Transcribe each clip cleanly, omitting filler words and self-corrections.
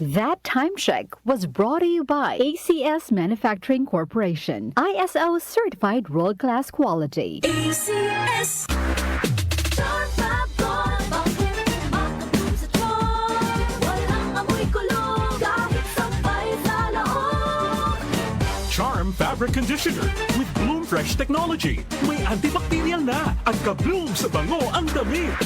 That time check was brought to you by ACS Manufacturing Corporation, ISO certified world-class quality. ACS. Charm Fabric Conditioner with Bloom Fresh Technology. May antibacterial na at ka-bloom sa bango ang damit.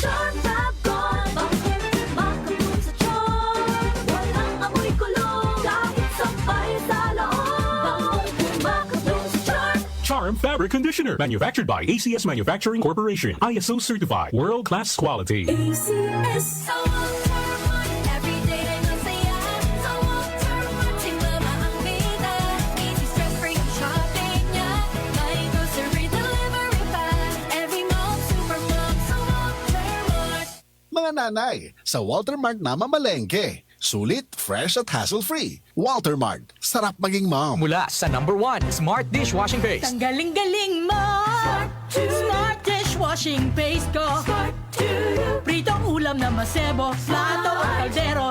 Charm Fab-Gone, bakit makabloom sa charm? Walang amoy kulong, kahit sampay sa loob. Makabloom sa charm. Charm Fabric Conditioner. Manufactured by ACS Manufacturing Corporation. ISO certified. World-class quality. ACS. Sa Walter Mart, everyday ay masaya. Sa Walter Mart, si Mama ang bida. Easy stress-free ang shopping niya. May grocery delivery pa. Every mall, supermall, sa Walter Mart. Mga nanay, sa Walter Mart na mamalengke. Sulit, fresh at hassle-free. Walter Mart, sarap maging mom. Mula sa number 1, Smart Dishwashing Paste. Ang galing-galing mo! Smart dishwashing paste ko! Pritong ulam na masebo, plato at kaldero.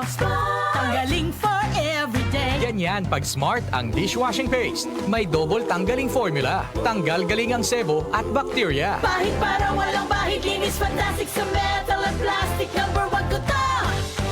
Tanggaling for everyday. Ganyan pag Smart ang dishwashing paste. May double tanggaling formula. Tanggal galing ang sebo at bacteria. Bahid para walang bahid, linis fantastic sa metal at plastic. Number 1 ko to!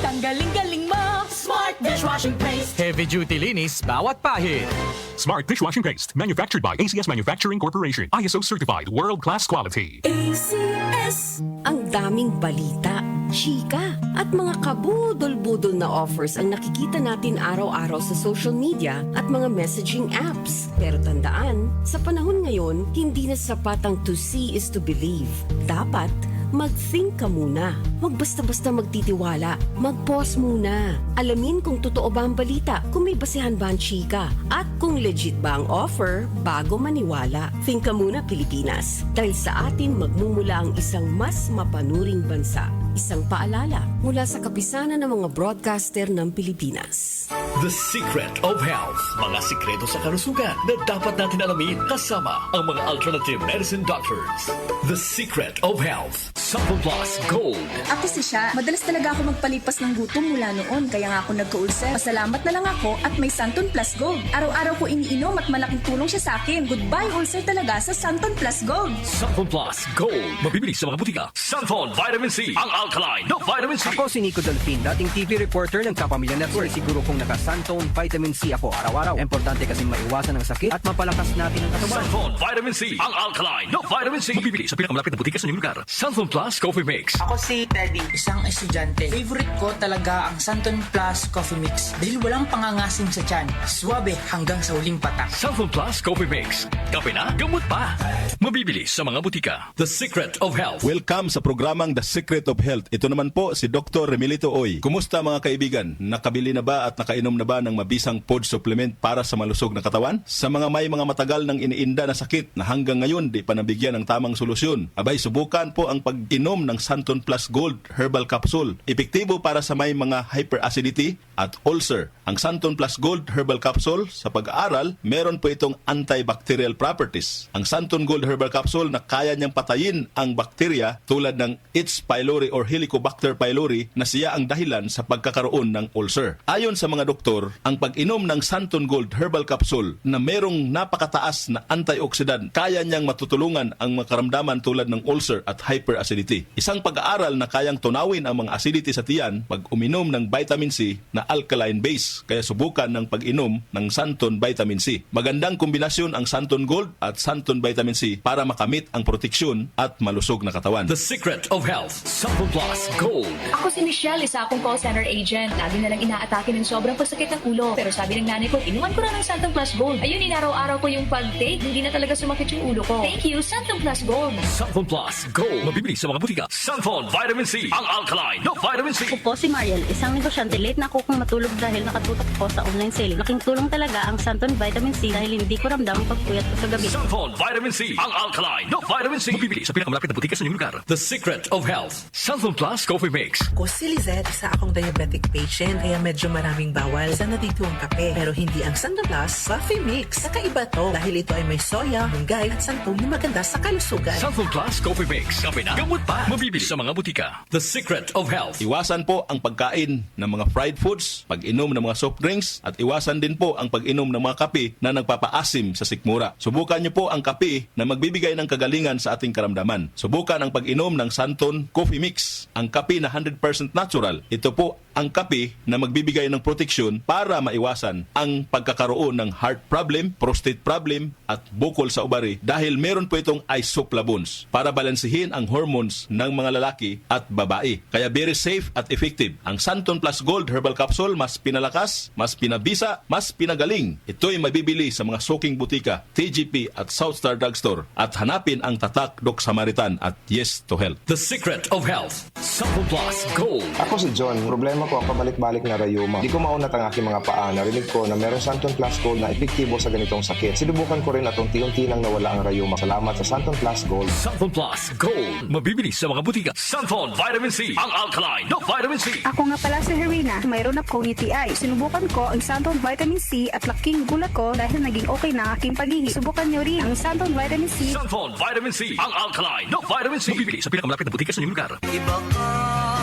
Tanggaling-galing mo! Smart dishwashing paste. Heavy duty linis bawat pahid. Smart Dishwashing Paste. Manufactured by ACS Manufacturing Corporation. ISO certified. World-class quality. ACS. Ang daming balita, chika, at mga kabudol-budol na offers ang nakikita natin araw-araw sa social media at mga messaging apps. Pero tandaan, sa panahon ngayon, hindi na sapat ang to see is to believe. Dapat, mag-think ka muna. Huwag basta-basta magtitiwala. Mag-pause muna. Alamin kung totoo ba ang balita, kung may basehan ba ang chika, at kung legit ba ang offer bago maniwala. Think ka muna, Pilipinas. Dahil sa atin magmumula ang isang mas mapanuring bansa. Isang paalala mula sa kapisanan ng mga broadcaster ng Pilipinas. The Secret of Health. Mga sikreto sa kalusugan na dapat natin alamin kasama ang mga alternative medicine doctors. The Secret of Health. Supple Plus Gold. Ako si Sha. Madalas talaga ako magpalipas ng gutom mula noon, kaya nga ako nagka-ulcer. Pasalamat na lang ako at may Santon Plus Gold. Araw-araw ko iniinom at malaking tulong siya sa akin. Goodbye ulcer talaga sa Santon Plus Gold. Supple Plus Gold. Mabibili sa mga butika. Santon Vitamin C. Ang alkaline na vitamin C. Ako si Nico Delfin, dating TV reporter ng Kapamilya Network. Siguro kung naka-Santone Vitamin C ako araw-araw. Importante kasi maiwasan ang sakit at mapalakas natin ang katawan. Santon Vitamin C. Ang alkaline na vitamin C. Mabibili sa pinakamalapit na butika sa inyong lugar. Santon Plus Coffee Mix. Ako si Teddy, isang estudyante. Favorite ko talaga ang Santon Plus Coffee Mix dahil walang pangangasim sa tiyan. Suwabe hanggang sa huling patak. Santon Plus Coffee Mix. Kape na, gamot pa. Mabibili sa mga butika. The Secret of Health. Welcome sa programang The Secret of Health. Ito naman po si Dr. Remilito Oy. Kumusta mga kaibigan? Nakabili na ba at nakainom na ba ng mabisang food supplement para sa malusog na katawan? Sa mga may mga matagal ng iniinda na sakit na hanggang ngayon di pa nabigyan ng tamang solusyon, abay subukan po ang pag-inom ng Santon Plus Gold Herbal Capsule. Epektibo para sa may mga hyperacidity at ulcer. Ang Santon Plus Gold Herbal Capsule, sa pag-aaral, meron po itong antibacterial properties. Ang Santon Gold Herbal Capsule na kaya niyang patayin ang bakterya tulad ng H. pylori or Helicobacter pylori na siya ang dahilan sa pagkakaroon ng ulcer. Ayon sa mga doktor, ang pag-inom ng Santon Gold Herbal Capsule na merong napakataas na antioxidant, kaya niyang matutulungan ang mga karamdaman tulad ng ulcer at hyperacidity. Isang pag-aaral na kayang tunawin ang mga acidity sa tiyan pag uminom ng vitamin C na alkaline base. Kaya subukan ng pag-inom ng Santon Vitamin C. Magandang kombinasyon ang Santon Gold at Santon Vitamin C para makamit ang proteksyon at malusog na katawan. The Secret of Health. Supple Plus Gold. Ako si Michelle, isa akong call center agent. Lagi na lang inaatake ng sobrang pasakit ng ulo. Pero sabi ng nanay ko, inuman ko na ng Santon Plus Gold. Ayun, inaraw-araw ko yung pag-take. Hindi na talaga sumakit yung ulo ko. Thank you, Santon Plus Gold. Santon Plus Gold. Mabibili sa mga butika. Santon Vitamin C. Ang alkaline na vitamin C. Ako po si Mariel, isang negosyante. Late na ako kung matulog dahil nakatutok ko sa online selling. Laking tulong talaga ang Santon Vitamin C dahil hindi ko ramdam ang pagpuyat ko sa gabi. Santon Vitamin C. Ang alkaline na vitamin C. Mabibili sa pinakamalapit na butika sa inyong lugar. The Secret of Health. Santon Plus Coffee Mix. Ako si Lizette, isa akong diabetic patient, kaya medyo maraming bawal. Isa na dito ang kape, pero hindi ang Santon Plus Coffee Mix. Kakaiba to dahil ito ay may soya, munggay at santol na maganda sa kalusugan. Santon Plus Coffee Mix. Kape na, gamot pa. Mabibili sa mga butika. The Secret of Health. Iwasan po ang pagkain ng mga fried foods, pag-inom ng mga soft drinks, at iwasan din po ang pag-inom ng mga kape na nagpapaasim sa sikmura. Subukan niyo po ang kape na magbibigay ng kagalingan sa ating karamdaman. Subukan ang pag-inom ng Santon Coffee Mix, ang kape na 100% natural. Ito po ang kape na magbibigay ng proteksyon para maiwasan ang pagkakaroon ng heart problem, prostate problem, at bukol sa ubari dahil meron po itong isoflavones para balansihin ang hormones ng mga lalaki at babae. Kaya very safe at effective. Ang Santon Plus Gold Herbal Capsule mas pinalakas, mas pinabisa, mas pinagaling. Ito'y mabibili sa mga suking butika, TGP at Southstar Drugstore at hanapin ang tatak Doc Samaritan at Yes to Health. The Secret of Health. Santon Plus Gold. Ako si John. Problema ko ang pabalik-balik na rayuma. Di ko maunat ang aking mga paa. Narinig ko na meron Santon Plus Gold na epektibo sa ganitong sakit. Sinubukan ko rin at unti-unti nang nawala ang rayuma. Salamat sa Santon Plus Gold. Santon Plus Gold. Mabibili sa mga butika. Santon Vitamin C. Ang alkaline na vitamin C. Ako nga pala si Herina. Mayroon akong UTI. Sinubukan ko ang Santon Vitamin C at laking gulat ko dahil naging okay na ang aking paghihi. Subukan niyo rin ang Santon Vitamin C. Santon Vitamin C. Ang alkaline na vitamin C. Mabibili sa pinakamalapit na butika sa inyong lugar. Iba ka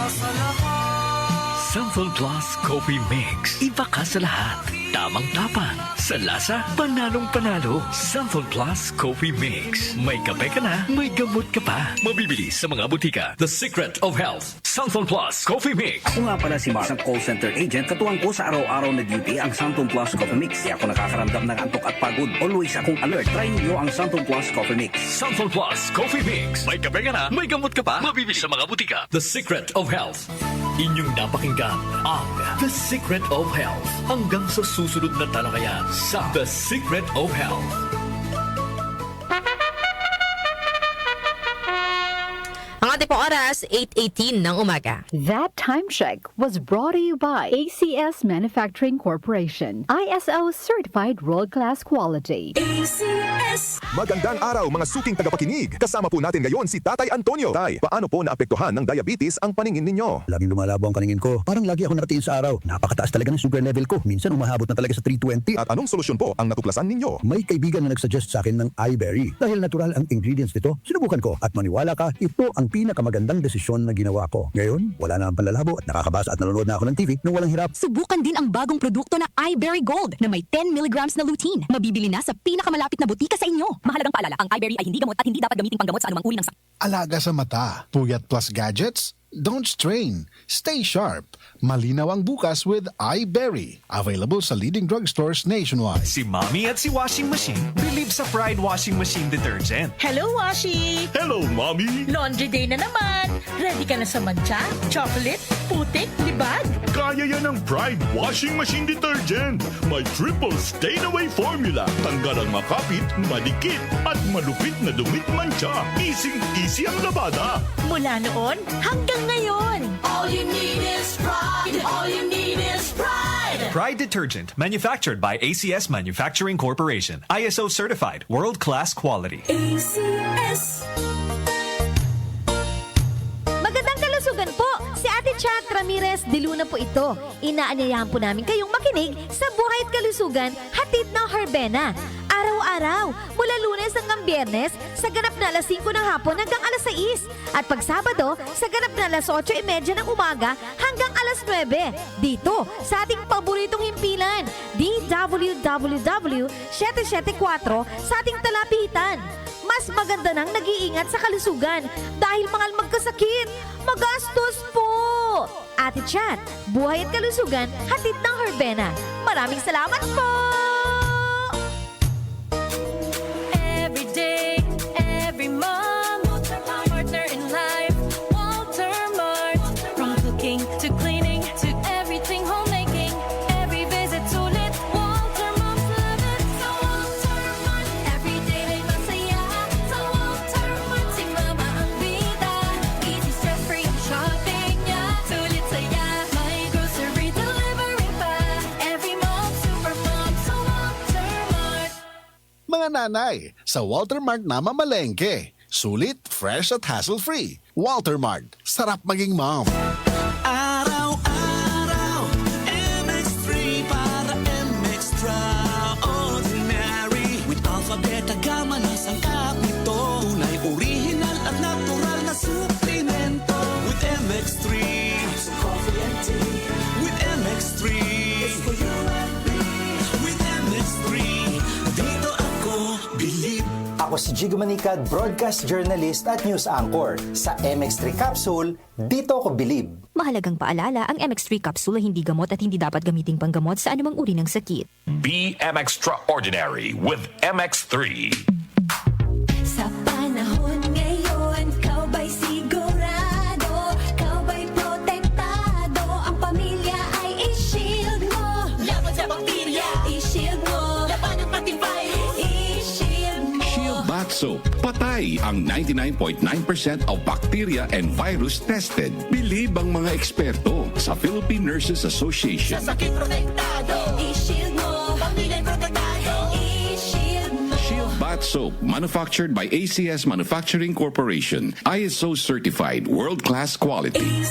sa lahat. Santon Plus Coffee Mix. Iba ka sa lahat. Tamang-tapang. Sa lasa, panalong-panalo. Santon Plus Coffee Mix. May kape ka na, may gamot ka pa. Mabibili sa mga butika. The Secret of Health. Santon Plus Coffee Mix. Ako nga pala si Mark, isang call center agent. Katuwang ko sa araw-araw na duty ang Santon Plus Coffee Mix. Kaya ako nakakaramdam ng antok at pagod. Always akong alert. Try niyo ang Santon Plus Coffee Mix. Santon Plus Coffee Mix. May kape ka na, may gamot ka pa. Mabibili sa mga butika. The Secret of Health. Inyong napakinggan ang The Secret of Health. Hanggang sa susunod na talakayan sa The Secret of Health. Ang ating pong oras, 8:18 ng umaga. That time check was brought to you by ACS Manufacturing Corporation. ISO certified world-class quality. ACS. Magandang araw mga suking tagapakinig. Kasama po natin ngayon si Tatay Antonio. Tay, paano po naapektuhan ng diabetes ang paningin ninyo? Laging lumalabo ang paningin ko. Parang lagi ako nakatingin sa araw. Napakataas talaga ng sugar level ko. Minsan umahabot na talaga sa 320. At anong solusyon po ang natuklasan ninyo? May kaibigan na nagsuggest sa akin ng iBerry. Dahil natural ang ingredients nito, sinubukan ko. At maniwala ka, ito ang pinakamagandang desisyon na ginawa ko. Ngayon, wala na ang panlalabo at nakakabasa at nanonood na ako ng TV nang walang hirap. Subukan din ang bagong produkto na iBerry Gold na may 10 mg na lutein. Mabibili na sa pinakamalapit na butika sa inyo. Mahalagang paalala, ang iBerry ay hindi gamot at hindi dapat gamiting panggamot sa anumang uri ng sakit. Alaga sa mata, puyat plus gadgets? Don't strain. Stay sharp. Malinaw ang bukas with iBerry. Available sa leading drugstores nationwide. Si Mommy at si Washing Machine believe sa Pride Washing Machine Detergent. Hello, Washi! Hello, Mommy! Laundry day na naman! Ready ka na sa mancha, chocolate, putik, libag? Kaya yan ang Pride Washing Machine Detergent. May triple stain-away formula. Tanggal ang makapit, madikit, at malupit na dumit mancha. Easy ang labada. Mula noon hanggang ngayon. All you need is pride. All you need is pride. Pride Detergent, manufactured by ACS Manufacturing Corporation. ISO certified, world-class quality. ACS. Magandang kalusugan po! Si Ate Chat Ramirez de Luna po ito. Inaanyayahan po namin kayong makinig sa Buhay at Kalusugan, hatid ng Herbena. Araw-araw, mula Lunes hanggang Biyernes, sa ganap na alas 5 ng hapon hanggang alas 6. At pag Sabado, sa ganap na alas 8:30 ng umaga hanggang alas 9. Dito, sa ating paboritong himpilan, DWWW 774 sa ating talapitan. Mas maganda nang nag-iingat sa kalusugan dahil mahal magkasakit. Magastos po! Ate Chat, Buhay at Kalusugan, hatid ng Herbena. Maraming salamat po! Every day, every mom, partner in life, Walter Mart. From cooking to cleaning to everything homemaking, every visit sulit, Walter Moms love it. Sa Walter Mart, every day may masaya. Sa Walter Mart, si mama ang bida. Easy stress-free ang shopping niya. Sulit saya, may grocery delivery pa. Every mom, super mom, sa Walter Mart. Mga nanay, sa Walter Mart na mamalengke. Sulit, fresh at hassle-free. Walter Mart, sarap maging mom. MX3. With MX3, dito ako bilib. Ako si Jigo Manicad, broadcast journalist at news anchor. Sa MX3 Capsule, dito ako bilib. Mahalagang paalala, ang MX3 capsule ay hindi gamot at hindi dapat gamiting panggamot sa anumang uri ng sakit. Be extraordinary with MX3. Sa panahon ngayon, kau ba'y sigurado? Kau ba'y protektado? Ang pamilya ay i-shield mo. Laban sa bakterya, i-shield mo. Laban ng pati virus, i-shield mo. Shield Bath Soap. Patay ang 99.9% of bacteria and virus tested. Bilib ang mga eksperto sa Philippine Nurses Association. Sa sakit protektado, i-shield mo. Pamilya protektado, i-shield mo. Shield Bath Soap, manufactured by ACS Manufacturing Corporation. ISO certified, world-class quality.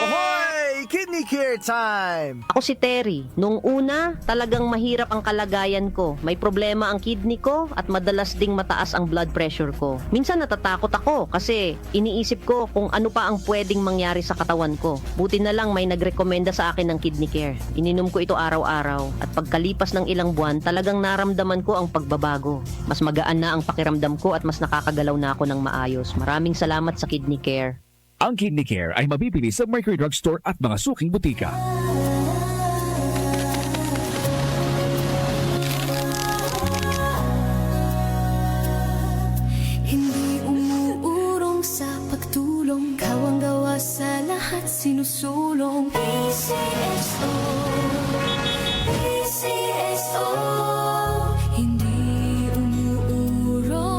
Ahoy! Kidney Care time! Ako si Terry. Nung una, talagang mahirap ang kalagayan ko. May problema ang kidney ko at madalas ding mataas ang blood pressure ko. Minsan natatakot ako kasi iniisip ko kung ano pa ang pwedeng mangyari sa katawan ko. Buti na lang may nagrekomenda sa akin ng Kidney Care. Ininom ko ito araw-araw at pagkalipas ng ilang buwan, talagang naramdaman ko ang pagbabago. Mas magaan na ang pakiramdam ko at mas nakakagalaw na ako ng maayos. Maraming salamat sa Kidney Care. Ang Kidney Care ay mabibili sa Mercury Drugstore at mga suking butika. Hindi umuurong sa pagtulong. Kau ang gawa sa lahat sinusulong. PCSO, PCSO. Hindi umuurong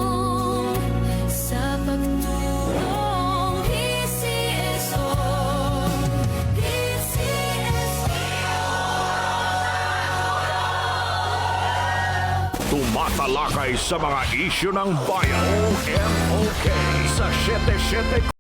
sa pagtulong. PCSO, Tumatalakay sa mga isyu ng bayan. OMOK sa 77